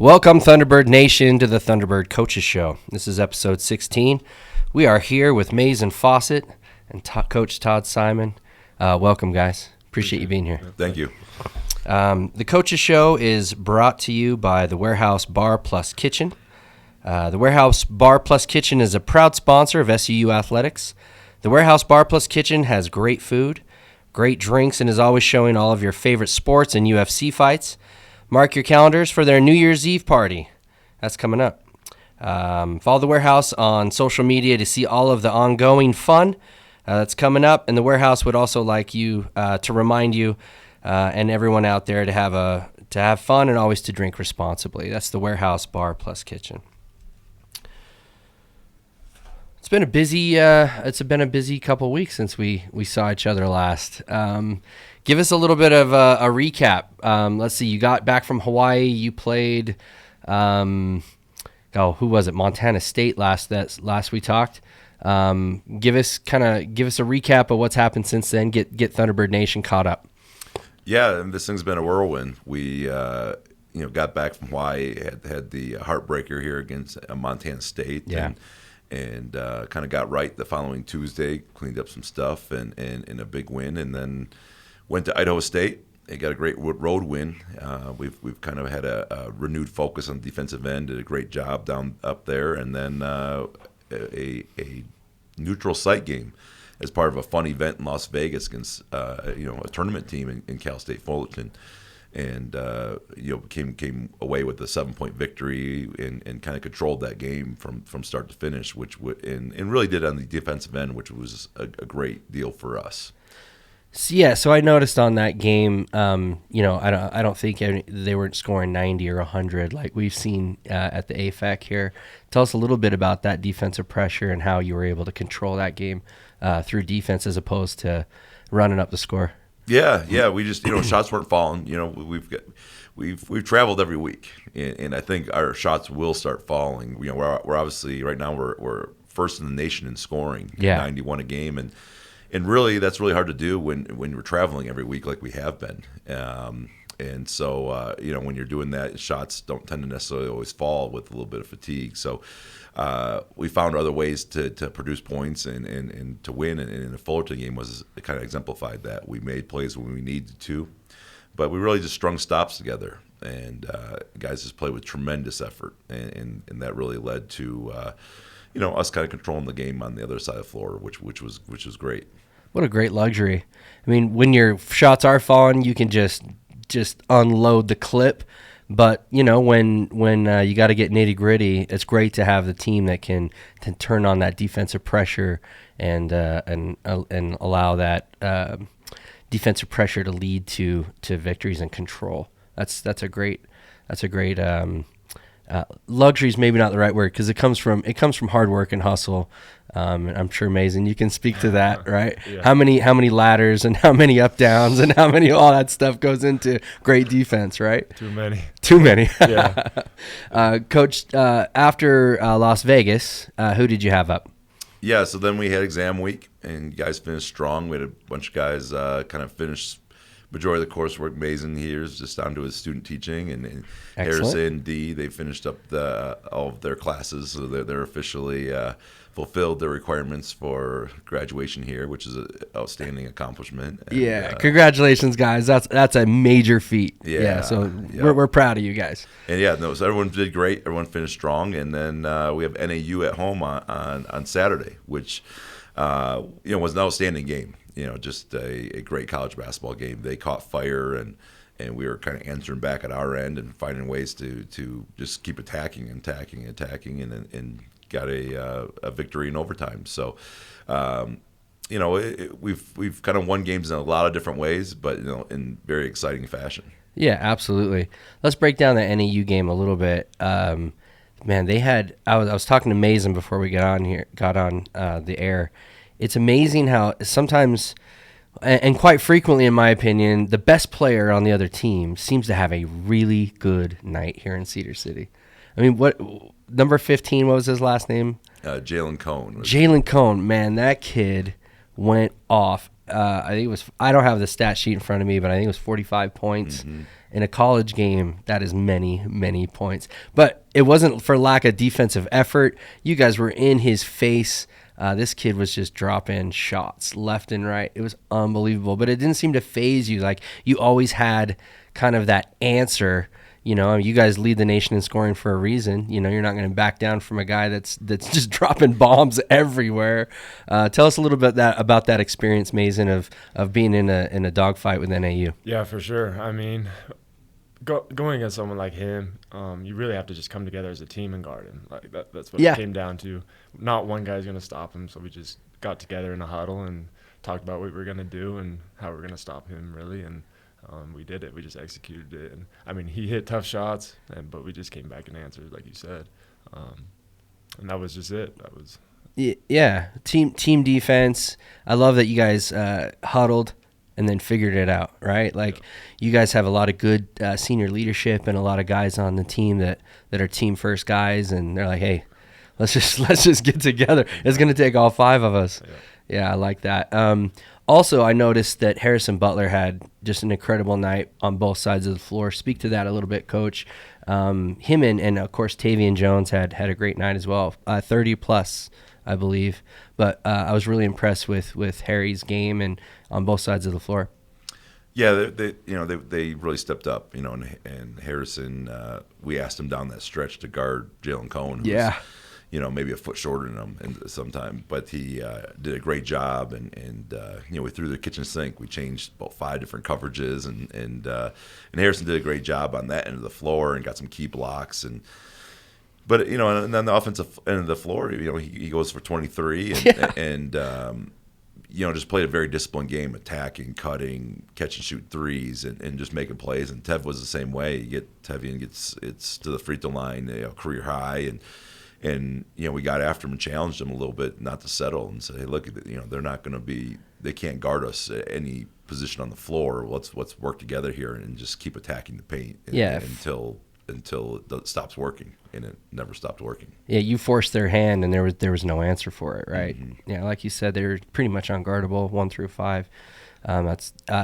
Welcome, Thunderbird Nation, to the Thunderbird Coaches Show. This is episode 16. We are here with Maizen Fausett and Coach Todd Simon. Welcome, guys. Appreciate you being here. Thank you. The Coaches Show is brought to you by the Warehouse Bar Plus Kitchen. The Warehouse Bar Plus Kitchen is a proud sponsor of SUU Athletics. The Warehouse Bar Plus Kitchen has great food, great drinks, and is always showing all of your favorite sports and UFC fights. Mark your calendars for their New Year's Eve party. That's coming up. Follow the Warehouse on social media to see all of the ongoing fun that's coming up. And the Warehouse would also like you to remind you and everyone out there to have fun and always to drink responsibly. That's the Warehouse Bar Plus Kitchen. It's been a busy couple weeks since we saw each other last. Give us a little bit of a recap. Let's see. You got back from Hawaii. You played. Who was it? Montana State last we talked. Give us a recap of what's happened since then. Get Thunderbird Nation caught up. Yeah, and this thing's been a whirlwind. We got back from Hawaii. Had the heartbreaker here against Montana State. Yeah. And kind of got right the following Tuesday. Cleaned up some stuff and a big win, and then went to Idaho State. They got a great road win. We've kind of had a renewed focus on the defensive end. Did a great job down up there, and then a neutral site game as part of a fun event in Las Vegas against a tournament team in Cal State Fullerton, and came away with a 7-point victory and kind of controlled that game from start to finish, and really did on the defensive end, which was a great deal for us. So I noticed on that game, I don't think they weren't scoring 90 or 100 like we've seen at the AFAC here. Tell us a little bit about that defensive pressure and how you were able to control that game through defense as opposed to running up the score. Yeah. We just shots weren't falling. We've traveled every week, and I think our shots will start falling. We're obviously right now we're first in the nation in scoring, 91 a game, and really that's really hard to do when you're traveling every week like we have been. And so when you're doing that, shots don't tend to necessarily always fall with a little bit of fatigue. So we found other ways to produce points and to win. And in the Fullerton game it kind of exemplified that. We made plays when we needed to, but we really just strung stops together. And guys just played with tremendous effort, and that really led to us kind of controlling the game on the other side of the floor, which was great. What a great luxury. I mean, when your shots are falling, you can just unload the clip. But, when you got to get nitty-gritty, it's great to have the team that can turn on that defensive pressure and allow that defensive pressure to lead to victories and control. That's a great luxury is maybe not the right word because it comes from hard work and hustle. And I'm sure Maizen, you can speak to that, right? Yeah. How many ladders and how many up downs and how many all that stuff goes into great defense, right? Too many. Yeah. Coach, after Las Vegas, who did you have up? Yeah, so then we had exam week, and guys finished strong. We had a bunch of guys kind of finish majority of the coursework. Maizen here is just down to his student teaching, and Harrison D, they finished up all of their classes, so they're officially fulfilled their requirements for graduation here, which is an outstanding accomplishment. And, congratulations, guys. That's a major feat. So we're proud of you guys. And so everyone did great. Everyone finished strong, and then we have NAU at home on Saturday, which was an outstanding game. Just a great college basketball game. They caught fire, and we were kind of answering back at our end and finding ways to just keep attacking, and got a victory in overtime. So, we've kind of won games in a lot of different ways, but in very exciting fashion. Yeah, absolutely. Let's break down the NAU game a little bit. Man, they had. I was talking to Maizen before we got on the air. It's amazing how sometimes, and quite frequently, in my opinion, the best player on the other team seems to have a really good night here in Cedar City. I mean, what number 15? What was his last name? Jalen Cone. Jalen Cone, man, that kid went off I think it was, I don't have the stat sheet in front of me, but I think it was 45 points. In a college game. That is many, many points. But it wasn't for lack of defensive effort. You guys were in his face. This kid was just dropping shots left and right. It was unbelievable. But it didn't seem to faze you. Like, you always had kind of that answer. You know, you guys lead the nation in scoring for a reason. You know, you're not going to back down from a guy that's just dropping bombs everywhere. Tell us a little bit about that experience, Maizen, of being in a dogfight with NAU. Yeah, for sure. I mean, going against someone like him, you really have to just come together as a team and guard him. Like that's what it came down to. Not one guy's going to stop him, so we just got together in a huddle and talked about what we were going to do and how we were going to stop him, really. And we did it. We just executed it. And I mean, he hit tough shots, but we just came back and answered, like you said. And that was just it. That was team defense. I love that you guys huddled and then figured it out, right? Like, you guys have a lot of good senior leadership and a lot of guys on the team that are team first guys, and they're like, hey, let's just get together. It's going to take all five of us. Yeah, I like that. Also, I noticed that Harrison Butler had just an incredible night on both sides of the floor. Speak to that a little bit, Coach. Him and of course, Tavian Jones had a great night as well, 30-plus, I believe. But I was really impressed with Harry's game and on both sides of the floor. Yeah, they really stepped up, and Harrison, we asked him down that stretch to guard Jalen Cohn. Yeah. Maybe a foot shorter than him sometime, but he did a great job, and we threw the kitchen sink. We changed about 5 different coverages, and Harrison did a great job on that end of the floor and got some key blocks, but and then the offensive end of the floor, he goes for 23 and just played a very disciplined game, attacking, cutting, catch and shoot threes, and just making plays. And Tev was the same way. Tevian gets to the free throw line, career high, and we got after him and challenged him a little bit not to settle and say, hey, look, they're not going to be, they can't guard us at any position on the floor. Let's work together here and just keep attacking the paint until it stops working, and it never stopped working. Yeah, you forced their hand, and there was no answer for it, right? Mm-hmm. Yeah, like you said, they're pretty much unguardable 1 through 5.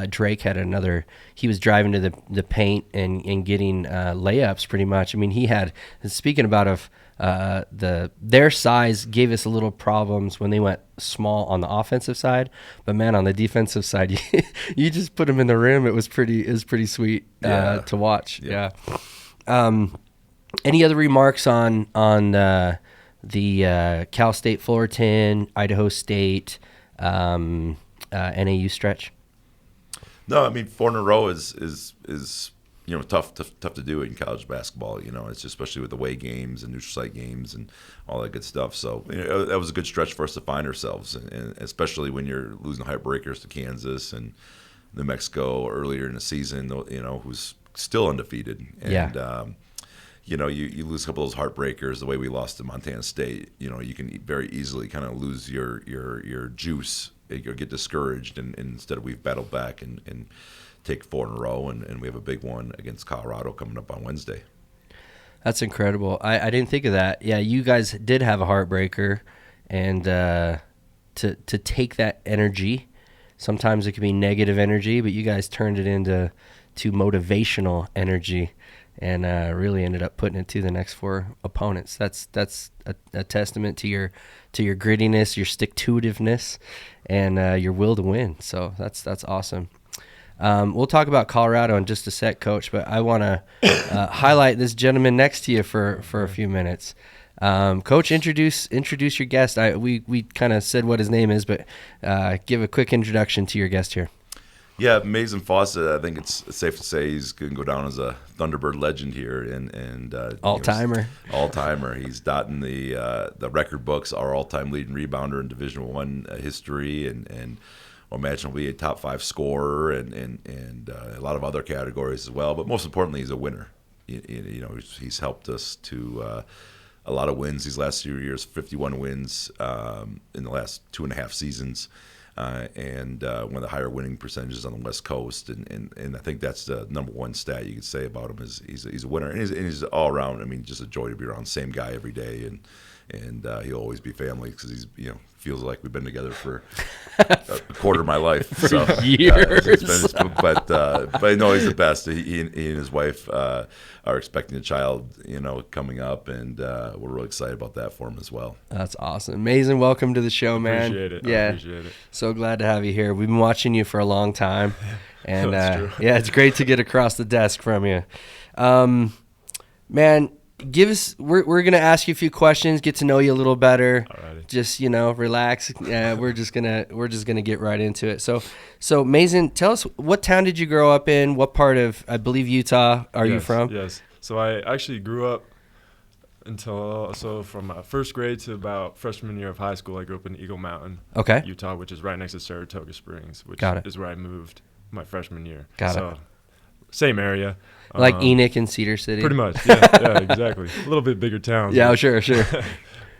Drake had another. He was driving to the paint and getting layups pretty much. I mean, he had. Speaking about their size gave us a little problems when they went small on the offensive side, but man, on the defensive side, you just put them in the rim. It was pretty sweet to watch. Yeah. Any other remarks on the Cal State Fullerton, Idaho State, NAU stretch? No, I mean 4 in a row is tough to do in college basketball. It's especially with away games and neutral site games and all that good stuff. So that was a good stretch for us to find ourselves, and especially when you're losing heartbreakers to Kansas and New Mexico earlier in the season. Who's still undefeated, and you lose a couple of those heartbreakers the way we lost to Montana State. You can very easily kind of lose your juice or get discouraged, and instead we've battled back and take 4 in a row, and we have a big one against Colorado coming up on Wednesday. That's incredible. I didn't think of that. Yeah, you guys did have a heartbreaker, and to take that energy, sometimes it can be negative energy, but you guys turned it into motivational energy, and really ended up putting it to the next 4 opponents. That's a testament to your grittiness, your stick-to-itiveness, and your will to win. So that's awesome. We'll talk about Colorado in just a sec, Coach, but I want to highlight this gentleman next to you for a few minutes. Coach, introduce your guest. We kind of said what his name is, but give a quick introduction to your guest here. Yeah, Maizen Fausett. I think it's safe to say he's going to go down as a Thunderbird legend here, and all-timer. All-timer. He's dotting the record books, our all-time leading rebounder in Division I history, and imagine he'll be a top 5 scorer, and a lot of other categories as well. But most importantly, he's a winner. He's helped us to a lot of wins these last few years, 51 wins in the last 2.5 seasons. And one of the higher winning percentages on the West Coast, and I think that's the number one stat you could say about him is he's a winner, and he's all around. I mean, just a joy to be around. Same guy every day, and he'll always be family because he's feels like we've been together for a quarter of my life. For so years. but no, he's the best. He and his wife are expecting a child, coming up, and we're really excited about that for him as well. That's awesome. Maizen, welcome to the show, man. Appreciate it. Yeah, I appreciate it. So glad to have you here. We've been watching you for a long time, and That's true. yeah, it's great to get across the desk from you. Man, we're gonna ask you a few questions, get to know you a little better. Alrighty. Just relax. We're just gonna get right into it. So Maizen, tell us, what town did you grow up in? What part of, I believe, Utah are you from? Yes. So I actually grew up from first grade to about freshman year of high school. I grew up in Eagle Mountain, Okay. Utah, which is right next to Saratoga Springs, which Got it. is where I moved my freshman year. Got it. Same area. Like Enoch and Cedar City. Pretty much. Yeah, exactly. A little bit bigger town. Yeah, sure.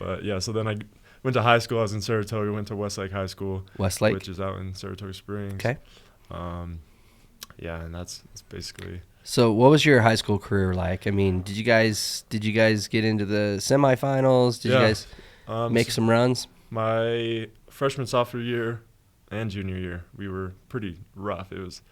But yeah, so then I went to high school. I was in Saratoga. Went to Westlake High School, Westlake, which is out in Saratoga Springs. Okay. Yeah, and that's basically. So, what was your high school career like? I mean, did you guys get into the semifinals? Did you guys make some runs? My freshman, sophomore year, and junior year, we were pretty rough. It was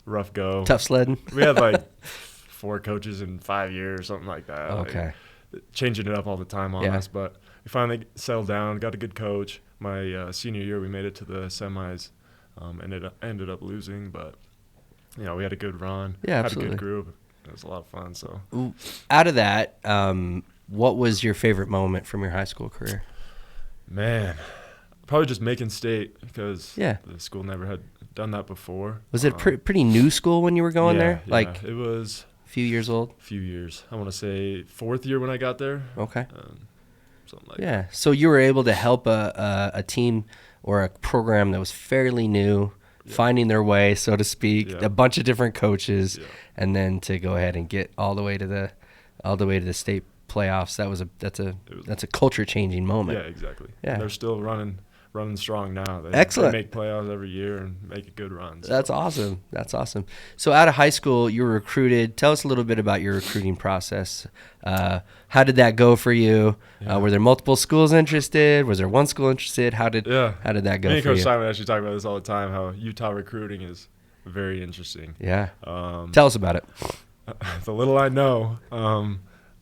a rough go. Tough sledding. We had like 4 coaches in 5 years, something like that. Okay. Like, changing it up all the time on us, but we finally settled down, got a good coach. My senior year, we made it to the semis, ended up losing, but we had a good run. Yeah, absolutely. Had a good group. It was a lot of fun. So, out of that, what was your favorite moment from your high school career? Man, probably just making state, because the school never had done that before. Was it a pretty new school when you were going there? Yeah, like it was a few years old? A few years. I want to say 4th year when I got there. Okay. Something like that. So you were able to help a team or a program that was fairly new, finding their way, so to speak, a bunch of different coaches, and then to go ahead and get all the way to the state playoffs. That's a culture changing moment. Yeah, exactly. Yeah. And they're still running strong now. Excellent. They make playoffs every year and make a good run. So. That's awesome. So out of high school, you were recruited. Tell us a little bit about your recruiting process. How did that go for you? Were there multiple schools interested? Was there one school interested? How did that go Me and for you? Coach Simon actually talk about this all the time, how Utah recruiting is very interesting. Yeah. Tell us about it. The little I know,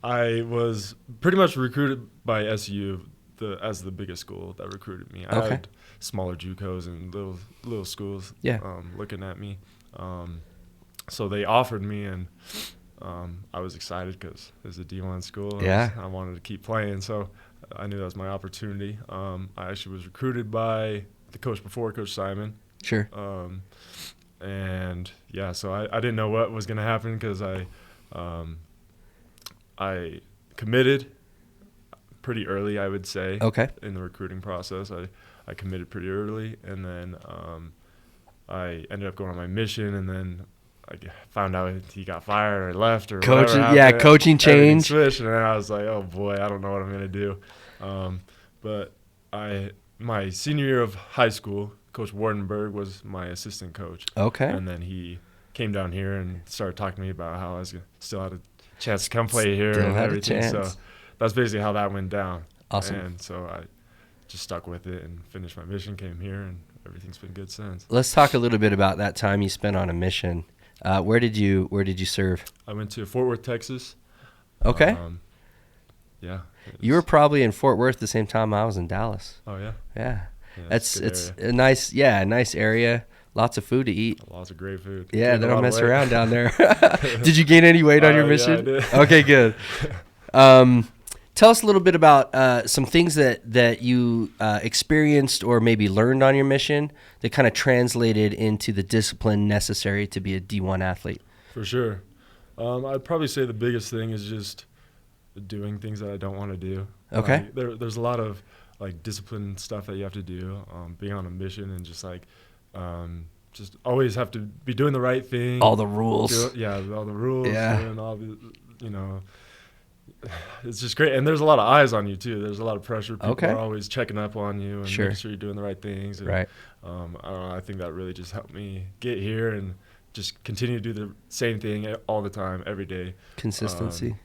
I was pretty much recruited by SU as the biggest school that recruited me. I had smaller JUCOs and little schools looking at me. So they offered me, and I was excited because it's a D1 school. I wanted to keep playing, so I knew that was my opportunity. I actually was recruited by the coach before, Coach Simon. Sure. And so I didn't know what was going to happen because I committed pretty early, I would say. Okay. In the recruiting process, I committed pretty early, and then I ended up going on my mission, and then I found out he got fired or left or coaching. whatever Yeah, coaching change. Switched, and then I was like, oh boy, I don't know what I'm gonna do. But my senior year of high school, Coach Wardenberg was my assistant coach. Okay. And then he came down here and started talking to me about how I still had a chance to come play here and everything. So that's basically how that went down. Awesome. And so I just stuck with it and finished my mission, came here, and everything's been good since. Let's talk a little bit about that time you spent on a mission. Where did you serve? I went to Fort Worth, Texas. Okay. Yeah. You were probably in Fort Worth the same time I was in Dallas. Oh yeah. Yeah. Yeah, it's a nice area. Lots of food to eat. Lots of great food. Yeah, they don't mess around down there. Did you gain any weight on your mission? Yeah, I did. Okay, good. Tell us a little bit about some things that you experienced or maybe learned on your mission that kind of translated into the discipline necessary to be a D1 athlete. For sure. I'd probably say the biggest thing is just doing things that I don't want to do. Okay. There's a lot of discipline stuff that you have to do, being on a mission, and just just always have to be doing the right thing. All the rules. All the rules. Yeah. And all the, it's just great. And there's a lot of eyes on you too. There's a lot of pressure. People are always checking up on you and making sure you're doing the right things. And, right. I don't know. I think that really just helped me get here and just continue to do the same thing all the time, every day. Consistency.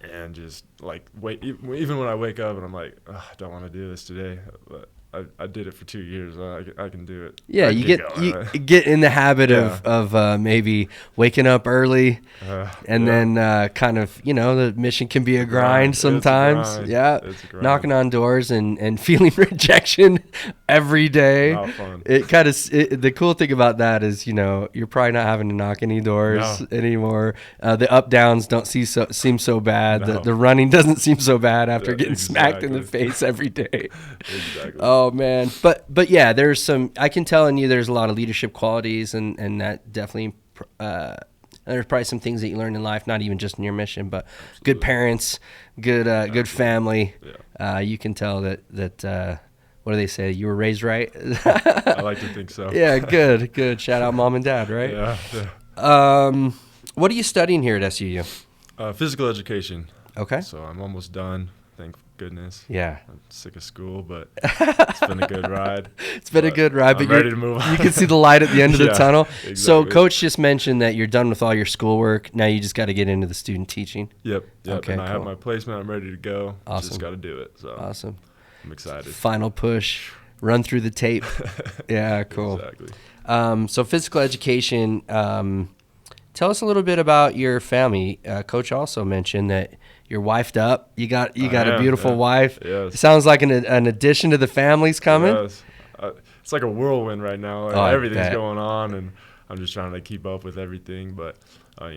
and just like even when I wake up and I'm like, I don't want to do this today, but I did it for 2 years. I can do it. Yeah, you get in the habit of maybe waking up early, and then kind of, the mission can be a grind sometimes. It's a grind. Yeah, It's a grind. knocking on doors and feeling rejection every day. Not fun. It kind of the cool thing about that is you're probably not having to knock any doors anymore. The up downs don't seem so bad. No. The running doesn't seem so bad after getting smacked in the face every day. Exactly. Oh man, but yeah, there's I can tell in you there's a lot of leadership qualities, and that definitely there's probably some things that you learn in life, not even just in your mission, but good parents, good family. Yeah. You can tell that what do they say? You were raised right. I like to think so. Yeah, good. Shout out mom and dad, right? Yeah. What are you studying here at SUU? Physical education. Okay. So I'm almost done. Thank goodness. Yeah. I'm sick of school, but it's been a good ride. It's been a good ride, I'm but ready to move on. You can see the light at the end of the Yeah, tunnel. exactly. So Coach just mentioned that you're done with all your schoolwork. Now you just got to get into the student teaching. Yep. Okay, And I have cool. my placement. I'm ready to go. Awesome. Just got to do it. So Awesome. I'm excited. Final push, run through the tape. Yeah, cool. Exactly. So physical education, tell us a little bit about your family. Coach also mentioned that you're wifed up. You got a beautiful wife. Yes. It sounds like an addition to the family's coming. Yes. It's like a whirlwind right now. Everything's going on, and I'm just trying to keep up with everything. But, I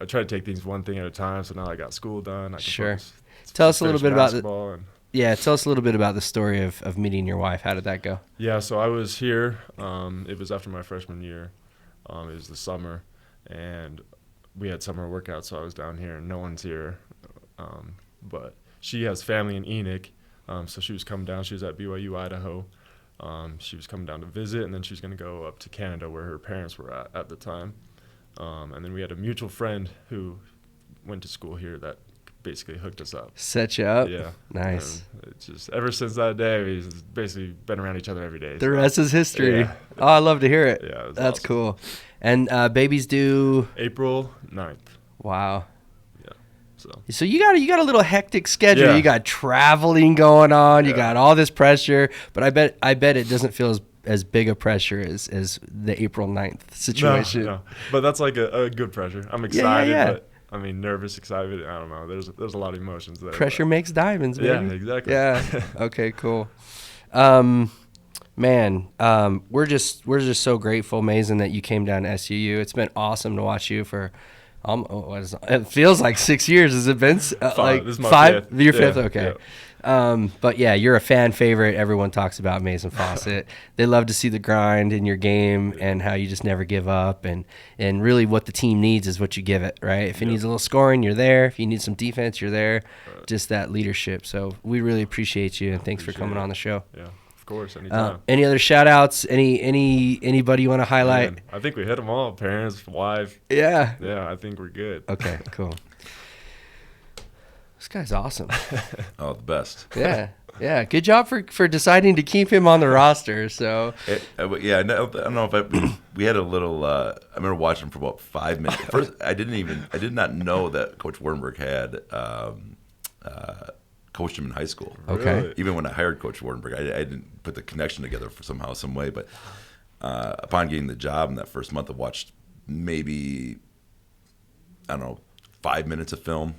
try to take things one thing at a time. So now I got school done. I can Sure. focus, Tell us a little bit about basketball and tell us a little bit about the story of meeting your wife. How did that go? Yeah, so I was here. It was after my freshman year. It was the summer, and we had summer workouts, so I was down here, and no one's here. But she has family in Enoch, so she was coming down. She was at BYU, Idaho. She was coming down to visit, and then she was going to go up to Canada where her parents were at the time. And then we had a mutual friend who went to school here that basically hooked us up. Set you up? Yeah. Nice. And it's just ever since that day, we've basically been around each other every day. The rest is history. Yeah. Oh, I love to hear it. Yeah, That's awesome. cool. And babies due April 9th. Wow. Yeah. So you got a little hectic schedule. Yeah. You got traveling going on. You Yeah. got all this pressure, but I bet it doesn't feel as big a pressure as the April 9th situation. No. But that's like a good pressure. I'm excited, yeah. but I mean, nervous, excited. I don't know. There's a lot of emotions there. Pressure makes diamonds, baby. Yeah, exactly. Yeah. Okay, cool. Man, we're just so grateful, Maizen, that you came down to SUU. It's been awesome to watch you for it feels like 6 years. Has it been like This is my 5? fifth. Your Yeah, fifth? Okay. yeah. But yeah, you're a fan favorite. Everyone talks about Maizen Fausett. They love to see the grind in your game and how you just never give up. And really what the team needs is what you give it, right? If it needs a little scoring, you're there. If you need some defense, you're there. Just that leadership. So we really appreciate you, and thanks for coming on the show. Yeah, of course, anytime. Any other shout outs? Anybody you want to highlight? Man, I think we hit them all. Parents, wife. Yeah. Yeah, I think we're good. Okay, cool. This guy's awesome. Oh, the best. Yeah. Good job for deciding to keep him on the roster. So I don't know if we had a little. I remember watching him for about 5 minutes. First, I did not know that Coach Wardenberg had coached him in high school. Okay. Really? Even when I hired Coach Wardenberg, I didn't put the connection together for somehow, some way. But upon getting the job in that first month, I watched maybe 5 minutes of film.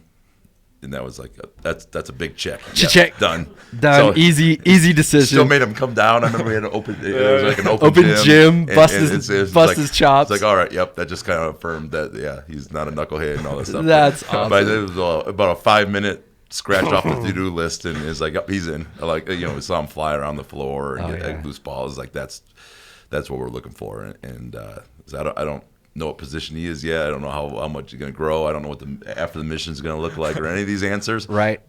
And that was like that's a big check. Check. Done. So, easy decision. Still made him come down. I remember we had an open. It was like an open gym. Bust and his like, chops. It's like, all right, yep. That just kind of affirmed that he's not a knucklehead and all that stuff. That's awesome. But it was about a 5-minute scratch off the to-do list, and it's like, yep, he's in. Like, we saw him fly around the floor and get loose balls. Like that's what we're looking for. And so I don't know what position he is yet. I don't know how much he's going to grow. I don't know what after the mission is going to look like or any of these answers. Right.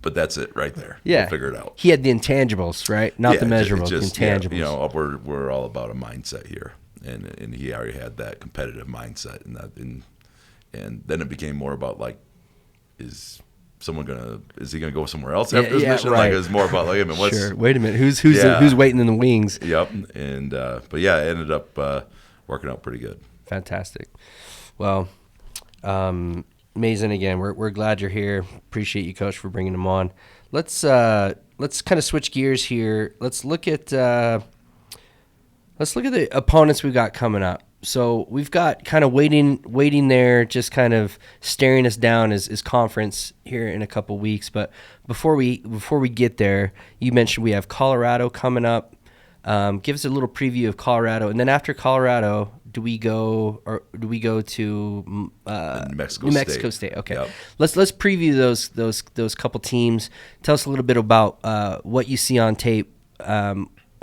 But that's it right there. Yeah. We'll figure it out. He had the intangibles, right? Not the measurables, just, the intangibles. Yeah, we're all about a mindset here, and he already had that competitive mindset, and then it became more about like, is he gonna go somewhere else after his mission? Right. Like, it's more about like, I mean, what's sure. Wait a minute, who's waiting in the wings? Yep, and but yeah, it ended up working out pretty good. Fantastic. Well, Maizen again. We're glad you're here. Appreciate you, Coach, for bringing him on. Let's kind of switch gears here. Let's look at the opponents we've got coming up. So we've got kind of waiting there, just kind of staring us down as conference here in a couple weeks. But before we get there, you mentioned we have Colorado coming up. Give us a little preview of Colorado, and then after Colorado, do we go to New Mexico State? Okay, Yep. Let's preview those couple teams. Tell us a little bit about what you see on tape.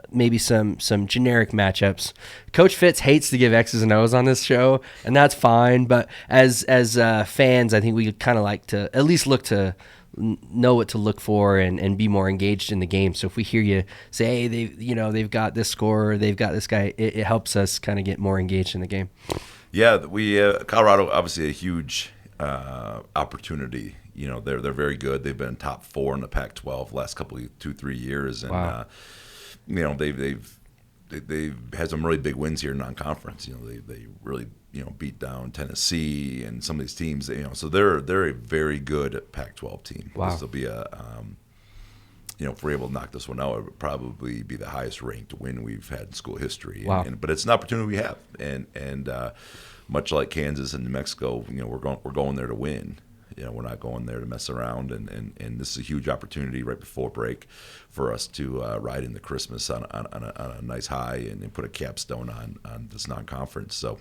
Maybe some generic matchups. Coach Fitz hates to give X's and O's on this show, and that's fine. But as fans, I think we kind of like to at least look to know what to look for and be more engaged in the game. So if we hear you say, hey, they've got this scorer, they've got this guy, it helps us kind of get more engaged in the game. Yeah, we Colorado obviously a huge opportunity. They're very good. They've been top 4 in the Pac-12 last couple of 2-3 years, and wow. They've had some really big wins here in non-conference. They really beat down Tennessee and some of these teams. So they're a very good Pac-12 team. Wow. This will be if we're able to knock this one out, it would probably be the highest ranked win we've had in school history. Wow. But it's an opportunity we have, and much like Kansas and New Mexico, we're going there to win. We're not going there to mess around, and this is a huge opportunity right before break for us to ride into Christmas on a nice high and put a capstone on this non-conference. So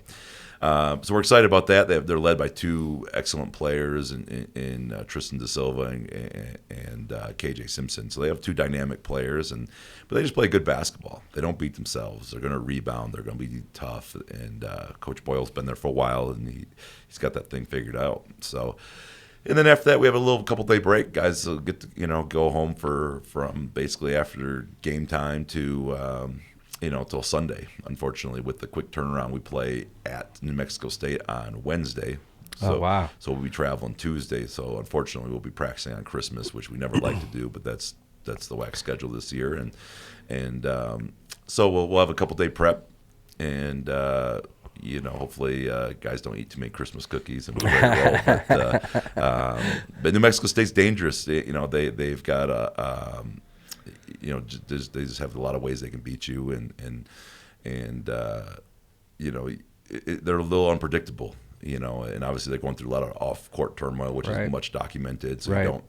we're excited about that. They're led by 2 excellent players in Tristan Da Silva and KJ Simpson. So they have 2 dynamic players, but they just play good basketball. They don't beat themselves. They're going to rebound. They're going to be tough. And Coach Boyle's been there for a while, and he's got that thing figured out. So. And then after that, we have a couple day break. Guys will get to go home from basically after game time to till Sunday. Unfortunately, with the quick turnaround, we play at New Mexico State on Wednesday. So, oh wow! So we'll be traveling Tuesday. So unfortunately, we'll be practicing on Christmas, which we never like to do, but that's the WAC schedule this year. And so we'll have a couple day prep and. Hopefully guys don't eat too many Christmas cookies and we're ready to roll. But New Mexico State's dangerous. They've got they just have a lot of ways they can beat you, and they're a little unpredictable. And obviously they're going through a lot of off-court turmoil, which right. is much documented. So right.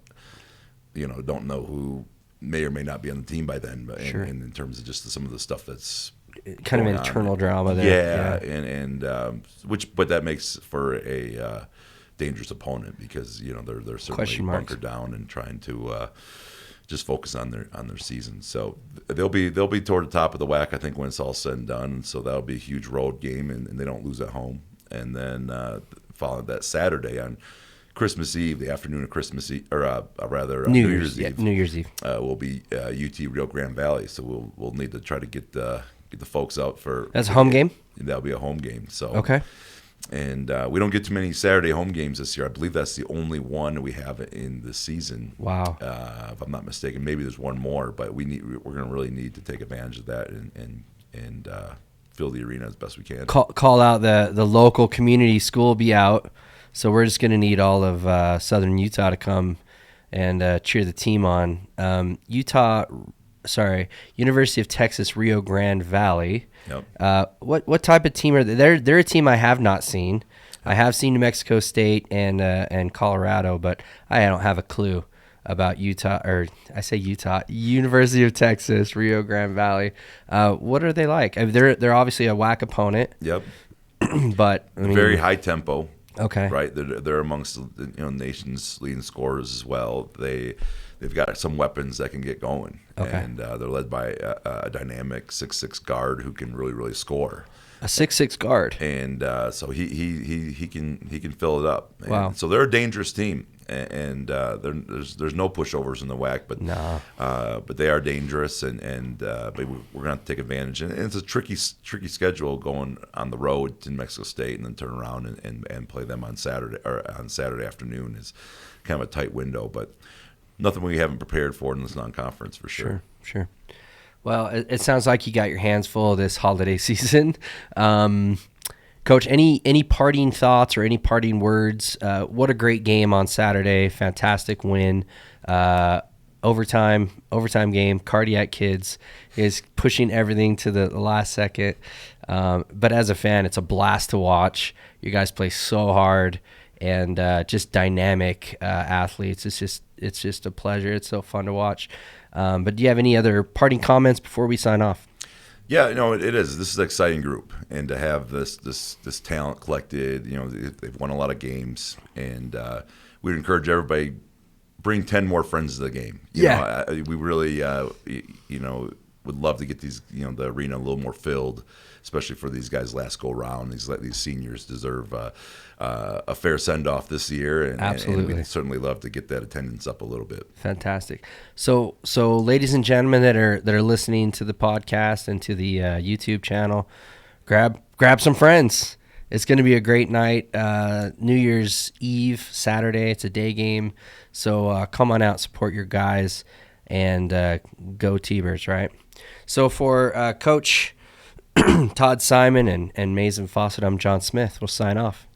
you don't know who may or may not be on the team by then. But sure. and in terms of just some of the stuff that's kind of internal drama there. Yeah. But that makes for a dangerous opponent because they're certainly bunkered down and trying to just focus on their season. So they'll be toward the top of the WAC, I think, when it's all said and done. So that'll be a huge road game, and they don't lose at home. And then following that Saturday on Christmas Eve, the afternoon of Christmas Eve, or rather New Year's Eve. New Year's Eve will be UT Rio Grande Valley. So we'll need to try to get the folks out for. That's a home game? That'll be a home game. So okay. And we don't get too many Saturday home games this year. I believe that's the only one we have in the season. Wow. If I'm not mistaken, maybe there's one more, but we're going to really need to take advantage of that and fill the arena as best we can. Call out the local community school be out. So we're just going to need all of Southern Utah to come and cheer the team on. University of Texas Rio Grande Valley. Yep. What type of team are they? They're a team I have not seen. I have seen New Mexico State and Colorado, but I don't have a clue about Utah, or I say Utah, University of Texas Rio Grande Valley. What are they like? I mean, they're obviously a WAC opponent. Yep. But I mean, very high tempo. Okay. Right. They're amongst the nation's leading scorers as well. They've got some weapons that can get going, okay. And they're led by a dynamic 6'6" guard who can really score. A 6'6" guard, and so he can fill it up. And wow! So they're a dangerous team, and there's no pushovers in the WAC, but no. But they are dangerous, and but we're going to take advantage. And it's a tricky schedule going on the road to New Mexico State and then turn around and play them on Saturday afternoon is kind of a tight window, but. Nothing we haven't prepared for in this non-conference for sure. Sure. Well, it sounds like you got your hands full this holiday season. Coach, any parting thoughts or any parting words? What a great game on Saturday. Fantastic win. Overtime game. Cardiac Kids is pushing everything to the last second. But as a fan, it's a blast to watch. You guys play so hard and just dynamic athletes. It's just a pleasure. It's so fun to watch. But do you have any other parting comments before we sign off? Yeah, no, it is. This is an exciting group, and to have this talent collected, they've won a lot of games, and we'd encourage everybody bring 10 more friends to the game. We really, would love to get these, the arena a little more filled, especially for these guys' last go round. These seniors deserve a fair send off this year, and Absolutely. And we'd certainly love to get that attendance up a little bit. Fantastic. So ladies and gentlemen that are listening to the podcast and to the YouTube channel, grab some friends. It's going to be a great night. New Year's Eve, Saturday. It's a day game. So come on out, support your guys, and go T-Birds, right? So for Coach Todd Simon and Maizen Fausett, I'm John Smith. We'll sign off.